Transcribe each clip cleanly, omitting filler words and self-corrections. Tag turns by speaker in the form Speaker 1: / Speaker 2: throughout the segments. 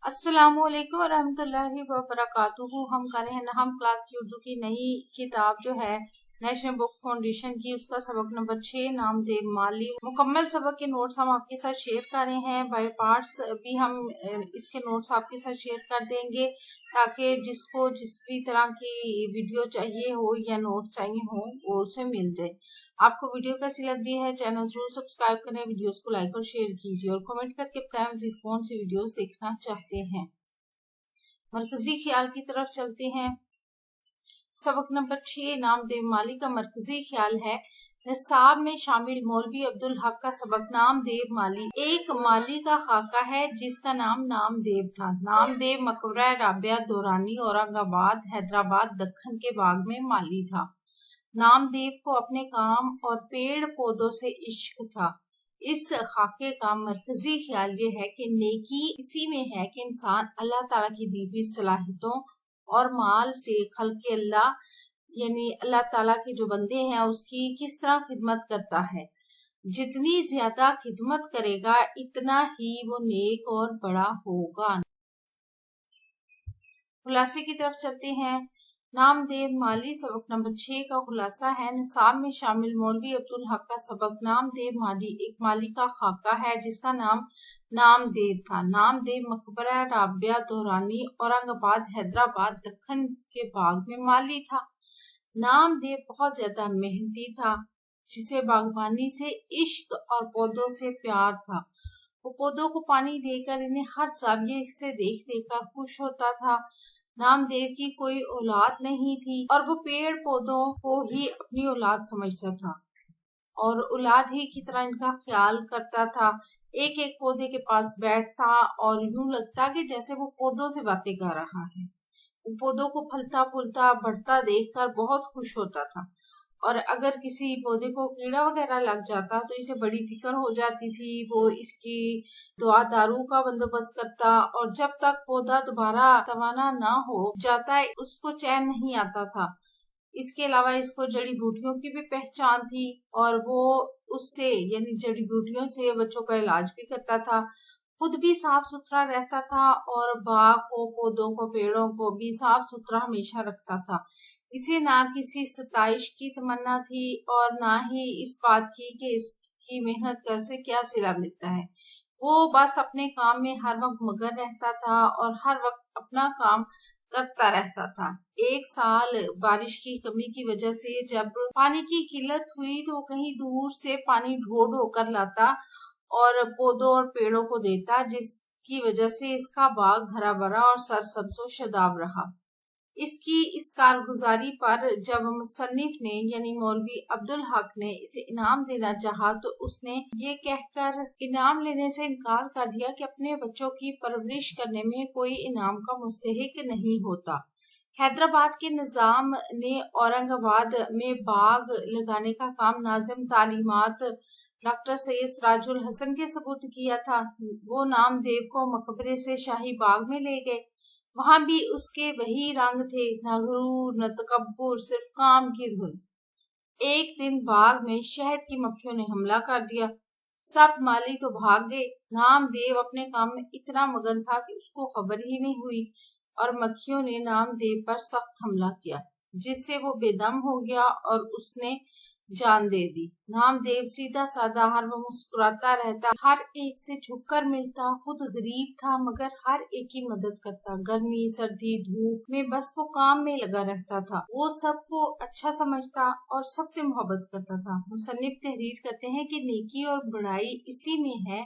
Speaker 1: अस्सलामुअलैकुम वरहमतुल्लाहि वबरकातुहू। हम कर रहे हैं हम क्लास की उर्दू की नई किताब जो है नेशनल बुक फाउंडेशन की, उसका सबक नंबर 6 नामदेव माली। मुकम्मल सबक के नोट्स हम आपके साथ शेयर कर रहे हैं, बाय पार्ट्स भी हम इसके नोट्स आपके साथ शेयर कर देंगे ताकि जिसको जिस भी तरह की वीडियो चाहिए हो या नोट्स चाहिए हो वो उसे मिल जाए। आपको वीडियो कैसी लग रही है, चैनल जरूर सब्सक्राइब करें, वीडियोस को लाइक और शेयर कीजिए और कमेंट करके बताएं मजीद कौन सी वीडियोस देखना चाहते हैं। मरकजी ख्याल की तरफ चलते हैं। सबक नंबर 6 नामदेव माली का मरकजी ख्याल है, निसाब में शामिल मौलवी अब्दुल हक का सबक। नामदेव माली एक माली का खाका है जिसका नाम नामदेव था। नामदेव मकबरा राबिया दौरानी औरंगाबाद हैदराबाद दक्खन के बाग में माली था। नामदेव को अपने काम और पेड़ पौधों से इश्क था। इस खाके का मरकजी ख्याल ये है कि नेकी इसी में है कि इंसान अल्लाह ताला की दी हुई सलाहियतों और माल से खल्के अल्लाह यानी अल्लाह ताला के जो बंदे हैं उसकी किस तरह खिदमत करता है। जितनी ज्यादा खिदमत करेगा इतना ही वो नेक और बड़ा होगा। खुलासे की तरफ चलते हैं। नामदेव माली सबक नंबर 6 का खुलासा है, निसाब में शामिल मौलवी अब्दुल हक का सबक। नामदेव माली एक माली का खाका है जिसका नाम नामदेव था। नामदेव मकबरा राबिया दौरानी औरंगाबाद हैदराबाद दक्खन के बाग में माली था। नामदेव बहुत ज्यादा मेहनती था जिसे बागबानी से इश्क और पौधों से प्यार था। वो पौधों को पानी देकर इन्हें हर जाविये से देख देकर खुश होता था। नामदेव की कोई औलाद नहीं थी और वो पेड़ पौधों को ही अपनी औलाद समझता था और औलाद ही की तरह इनका ख्याल करता था। एक एक पौधे के पास बैठता और यूं लगता कि जैसे वो पौधों से बातें कर रहा है। वो पौधों को फलता फूलता बढ़ता देखकर बहुत खुश होता था और अगर किसी पौधे को कीड़ा वगैरह लग जाता तो इसे बड़ी फिक्र हो जाती थी। वो इसकी दवा दारू का बंदोबस्त करता और जब तक पौधा दोबारा तवाना ना हो जाता उसको चैन नहीं आता था। इसके अलावा इसको जड़ी बूटियों की भी पहचान थी और वो उससे यानी जड़ी बूटियों से बच्चों का इलाज भी करता था। खुद भी साफ सुथरा रहता था और बाग को पौधों को पेड़ों को भी साफ सुथरा हमेशा रखता था। इसे ना किसी सताइश की तमन्ना थी और ना ही इस बात की कि इसकी मेहनत कर से क्या सिला मिलता है। वो बस अपने काम में हर वक्त मगन रहता था और हर वक्त अपना काम करता रहता था। एक साल बारिश की कमी की वजह से जब पानी की किल्लत हुई तो कहीं दूर से पानी ढो ढो कर लाता और पौधों और पेड़ों को देता, जिसकी वजह से इसका बाग हरा भरा और सरसब्ज शादाब रहा। इसकी इस कारगुजारी पर जब मुसन्निफ ने यानी मौलवी अब्दुल हक ने इसे इनाम देना चाहा तो उसने ये कहकर इनाम लेने से इनकार कर दिया कि अपने बच्चों की परवरिश करने में कोई इनाम का मुस्तहिक नहीं होता। हैदराबाद के निजाम ने औरंगाबाद में बाग लगाने का काम नाज़िम तालीमात डॉक्टर सैयद सिराजुल हसन के सबूत किया था। वो नामदेव को मकबरे से शाही बाग में ले गए। वहां भी उसके वही रंग थे, न गुरूर न तकब्बुर, सिर्फ काम की धुन। एक दिन बाग में शहद की मक्खियों ने हमला कर दिया। सब माली तो भाग गए। नामदेव अपने काम में इतना मगन था कि उसको खबर ही नहीं हुई और मक्खियों ने नामदेव पर सख्त हमला किया जिससे वो बेदम हो गया और उसने जान दे दी। नामदेव सीधा साधा हर वो मुस्कुराता रहता, हर एक से झुककर मिलता, खुद गरीब था मगर हर एक की मदद करता। गर्मी सर्दी धूप में बस वो काम में लगा रहता था। वो सबको अच्छा समझता और सबसे मोहब्बत करता था। मुसन्निफ तहरीर करते हैं कि नेकी और बड़ाई इसी में है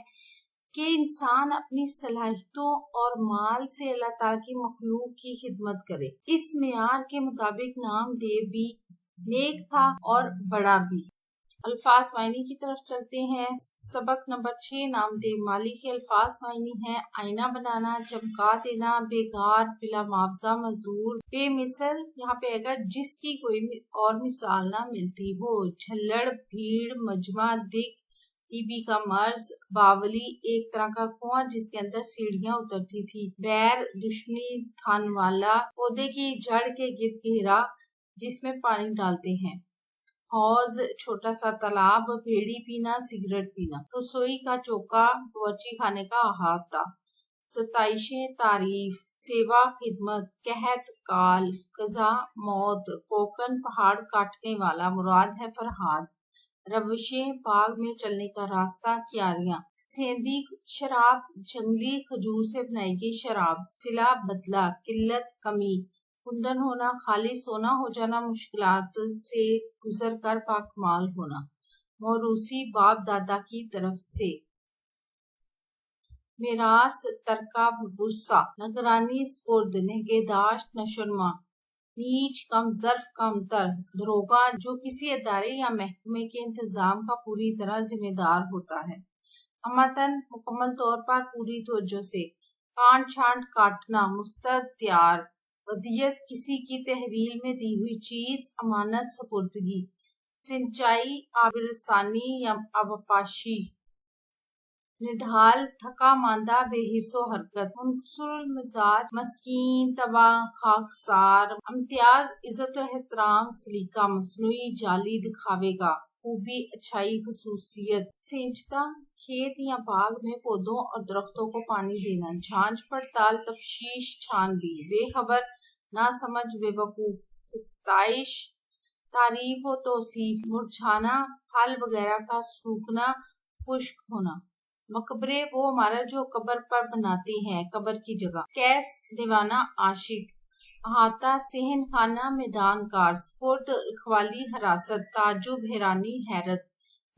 Speaker 1: कि इंसान अपनी सलाहियतों और माल से अल्लाह ताला की मखलूक की खिदमत करे। इस मियार के मुताबिक नामदेव भी नेक था और बड़ा भी। अल्फाज मायनी की तरफ चलते हैं। सबक नंबर 6 नामदेव माली के अल्फाज मायनी है, आईना बनाना, चमका देना, बेकार, बिला मुआवजा मजदूर, बेमिसल, यहाँ पे आएगा जिसकी कोई और मिसाल ना मिलती हो, झल्लड़, भीड़, मजमा, दिक, टीबी का मर्ज, बावली, एक तरह का कुआं जिसके अंदर सीढ़ियां उतरती थी, बैर, दुश्मनी, थान वाला, पौधे की जड़ के गिर्द घेरा जिसमें पानी डालते हैं, हौज, छोटा सा तालाब, भेड़ी पीना, सिगरेट पीना, रसोई का चौका, बावर्ची खाने का अहाता, ستائشیں تعریف، سیوا خدمت، قحط کال، قضا موت، کوکن پہاڑ کاٹنے والا مراد ہے فرہاد، روشیں باغ میں چلنے کا راستہ کیاریاں، سیندی شراب جنگلی کھجور سے بنائی گئی شراب، صلہ بدلہ قلت کمی، کندن ہونا خالی سونا ہو جانا مشکلات سے گزر کر پاکمال ہونا، موروثی باپ دادا کی طرف سے، میراث ترکہ ورثہ، نگرانی سپرد، نگہداشت نشوونما، نیچ کم ظرف کم تر، دروگا جو کسی ادارے یا محکمے کے انتظام کا پوری طرح ذمہ دار ہوتا ہے، امتن مکمل طور پر پوری توجہ سے، کانٹ چھانٹ کاٹنا مستعد تیار، ودیعت کسی کی تحویل میں دی ہوئی چیز، امانت سپردگی، سنچائی آبرسانی یا آبپاشی، نڈھال تھکا ماندہ بے حس و حرکت، منکسر المزاج مسکین تباہ خاکسار، امتیاز عزت و احترام سلیقہ مصنوعی جعلی دکھاوے گا، خوبی اچھائی خصوصیت، سینچتا کھیت یا باغ میں پودوں اور درختوں کو پانی دینا، جھانچ پڑتال تفتیش چھان بین، بے خبر نہ سمجھ بے وقوف، ستائش تعریف و توصیف، مرجھانا پھل وغیرہ کا سوکھنا خشک ہونا، مقبرے وہ عمارت جو قبر پر بناتے ہیں قبر کی جگہ، کیس دیوانہ عاشق، احاطہ صحن خانہ میدان کار، سپرد رکھوالی حراست، تعجب حیرانی حیرت،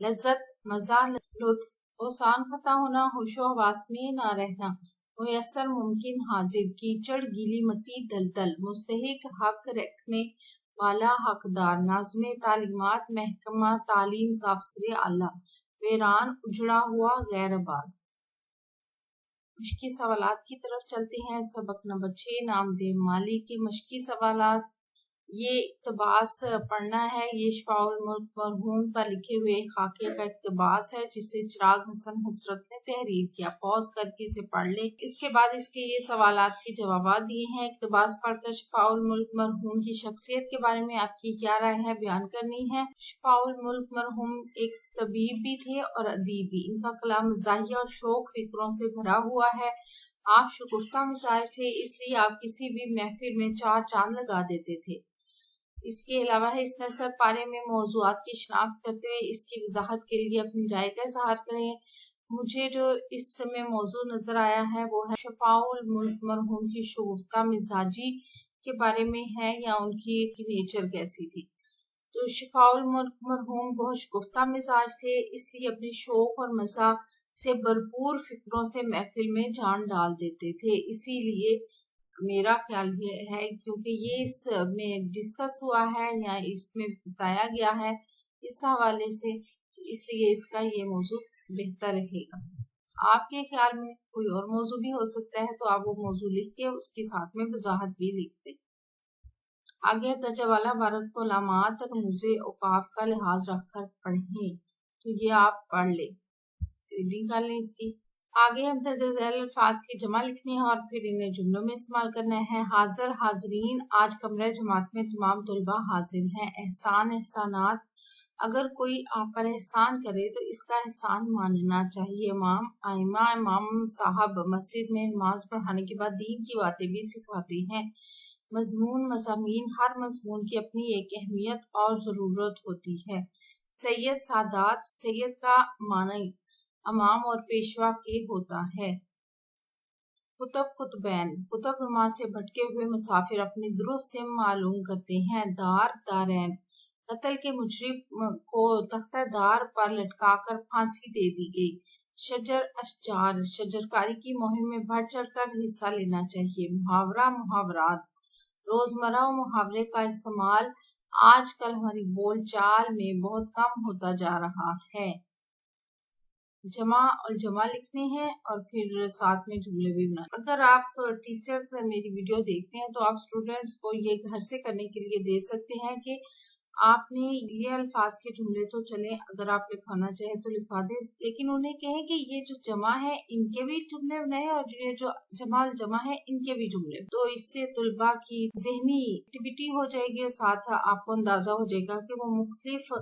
Speaker 1: لذت مزہ لطف، اوسان خطا ہونا ہوش و حواس میں نہ رہنا، میسر ممکن حاضر، کیچڑ گیلی مٹی دلدل، مستحق حق رکھنے والا حقدار، ناظم تعلیمات محکمہ تعلیم کا افسر اعلیٰ، ویران اجڑا ہوا غیر آباد۔ مشقی سوالات کی طرف چلتے ہیں۔ سبق نمبر 6 نامدیو مالی کے مشقی سوالات، یہ اقتباس پڑھنا ہے، یہ شفاء الملک مرحوم پر لکھے ہوئے خاکے کا اقتباس ہے جسے چراغ حسن حسرت نے تحریر کیا، پوز کر کے اسے پڑھ لیں۔ اس کے بعد اس کے یہ سوالات کے جوابات دیے ہیں۔ اقتباس پڑھ کر شفاء الملک مرحوم کی شخصیت کے بارے میں آپ کی کیا رائے ہے بیان کرنی ہے۔ شفاء الملک مرحوم ایک طبیب بھی تھے اور ادیب بھی، ان کا کلام مزاحیہ اور شوق فکروں سے بھرا ہوا ہے۔ آپ شگفتہ مزاج تھے، اس لیے آپ کسی بھی محفل میں 4 چاند لگا دیتے تھے۔ اس کے علاوہ اس نثر پارے میں موضوعات کی شناخت کرتے ہوئے اس کی وضاحت کے لیے اپنی رائے کا اظہار کریں۔ مجھے جو اس میں موضوع نظر آیا ہے وہ ہے شفاء الملک مرحوم کی شگفتہ مزاجی کے بارے میں ہے یا ان کی نیچر کیسی تھی۔ تو شفاء الملک مرحوم بہت شگفتہ مزاج تھے، اس لیے اپنے شوق اور مزاح سے بھرپور فکروں سے محفل میں جان ڈال دیتے تھے۔ اسی لیے میرا خیال یہ ہے کیونکہ یہ اس میں ڈسکس ہوا ہے یا اس میں بتایا گیا ہے اس حوالے سے، اس لیے اس کا یہ موضوع بہتر رہے گا۔ آپ کے خیال میں کوئی اور موضوع بھی ہو سکتا ہے تو آپ وہ موضوع لکھ کے اس کے ساتھ میں وضاحت بھی لکھ دیں۔ آگے درجہ والا عبارت کو علامات رموز اوقاف کا لحاظ رکھ کر پڑھیں، تو یہ آپ پڑھ لیں، ریڈنگ کر لیں اس کی۔ آگے ہم درجہ ذیل الفاظ کی جمع لکھنے ہیں اور پھر انہیں جملوں میں استعمال کرنا ہے۔ حاضر حاضرین، آج کمرہ جماعت میں تمام طلبہ حاضر ہیں۔ احسان احسانات، اگر کوئی آپ پر احسان کرے تو اس کا احسان ماننا چاہیے۔ امام ائمہ، امام صاحب مسجد میں نماز پڑھانے کے بعد دین کی باتیں بھی سکھاتے ہیں۔ مضمون، مضامین، ہر مضمون کی اپنی ایک اہمیت اور ضرورت ہوتی ہے۔ سید، سادات، سید کا معنی امام اور پیشوا کے ہوتا ہے۔ کتب، کتبین، کتب نما سے بھٹکے ہوئے مسافر اپنی درست سے معلوم کرتے ہیں۔ دار، دارین، قتل کے مجرم کو تختہ دار پر لٹکا کر پھانسی دے دی گئی۔ شجر، اشجار، شجرکاری کی مہم میں بڑھ چڑھ کر حصہ لینا چاہیے۔ محاورہ، محاورات، روزمرہ محاورے کا استعمال آج کل ہماری بول چال میں بہت کم ہوتا جا رہا ہے۔ جمع اور جمع لکھنے ہیں اور پھر ساتھ میں جملے بھی بنانے۔ اگر آپ ٹیچرز میری ویڈیو دیکھتے ہیں تو آپ اسٹوڈینٹس کو یہ گھر سے کرنے کے لیے دے سکتے ہیں کہ آپ نے یہ الفاظ کے جملے تو چلیں، اگر آپ لکھوانا چاہیں تو لکھوا دیں، لیکن انہیں کہیں کہ یہ جو جمع ہے ان کے بھی جملے بنائیں اور یہ جو جمع الجمع ہے ان کے بھی جملے، تو اس سے طلباء کی ذہنی ایکٹیویٹی ہو جائے گی اور ساتھ آپ کو اندازہ ہو جائے گا کہ وہ مختلف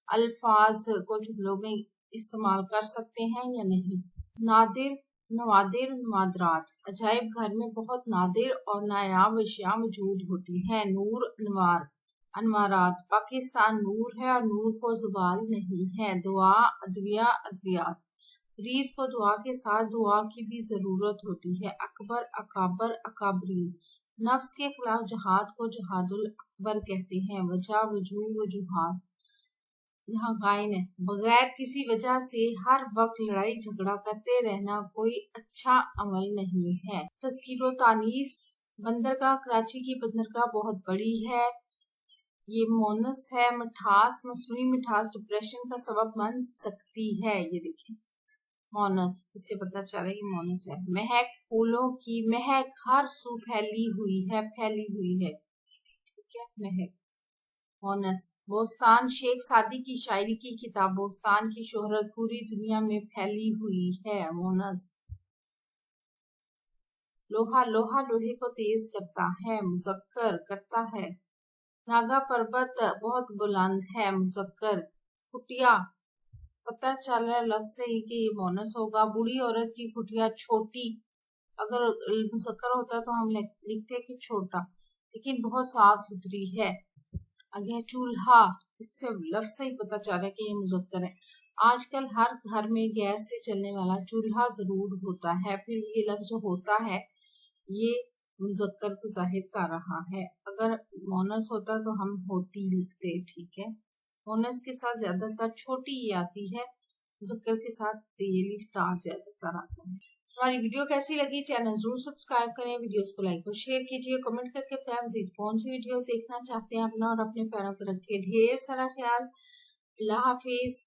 Speaker 1: الفاظ کو جملوں میں استعمال کر سکتے ہیں یا نہیں۔ نادر، नवादिर नवादरात, अजायब घर में बहुत नादिर और नायाब अशिया मौजूद होती हैं। नूर अनवार, अनवारात, पाकिस्तान नूर है और नूर को ज़वाल नहीं है। दुआ अदविया अद्वियात, मरीज को दुआ के साथ दुआ की भी ज़रूरत होती है। अकबर अकाबर अकाबरीन, नफ्स के खिलाफ जहाद को जहादुल अकबर कहते हैं। वजह वजूह वजूहात, यहाँ गायन है, बगैर किसी वजह से हर वक्त लड़ाई झगड़ा करते रहना कोई अच्छा अमल नहीं है। तज़किरो तानीस, बंदरगाह कराची की बंदरगाह बहुत बड़ी है। ये मोनस है। मिठास, मसनूई मिठास डिप्रेशन का सबब बन सकती है। ये देखिए मोनस, इससे पता चला कि मोनस है। महक, फूलों की महक हर सू फैली हुई है, फैली हुई है। ठीक है, महक। मोनस, बोस्तान, शेख सादी की शायरी की किताब बोस्तान की शोहरत पूरी दुनिया में फैली हुई है। मोनस। लोहा, लोहा लोहे को तेज करता है। मुज़क्कर, करता है। नागा पर्वत बहुत बुलंद है। मुज़क्कर। कुटिया, पता चल रहा है लफ्ज से ही कि ये मोनस होगा। बूढ़ी औरत की कुटिया छोटी, अगर मुज़क्कर होता तो हम लिखते कि छोटा, लेकिन बहुत साफ सुथरी है। आगे चूल्हा, इससे लफ्ज से ही पता चल रहा है कि ये मुज़क्कर है। आजकल हर घर में गैस से चलने वाला चूल्हा जरूर होता है, फिर ये लफ्ज होता है, ये मुज़क्कर को जाहिर कर रहा है। अगर मोनस होता तो हम होती लिखते। ठीक है, मोनस के साथ ज्यादातर छोटी ये आती है, मुज़क्कर के साथ ये लिफ्तार ज्यादातर आता है। हमारी वीडियो कैसी लगी, चैनल जरूर सब्सक्राइब करें, वीडियोस को लाइक और शेयर कीजिए, कमेंट करके बताएं मज़ीद कौन सी वीडियोस देखना चाहते हैं। अपना और अपने पैरों पर रखिए ढेर सारा ख्याल। अल्लाह हाफिज।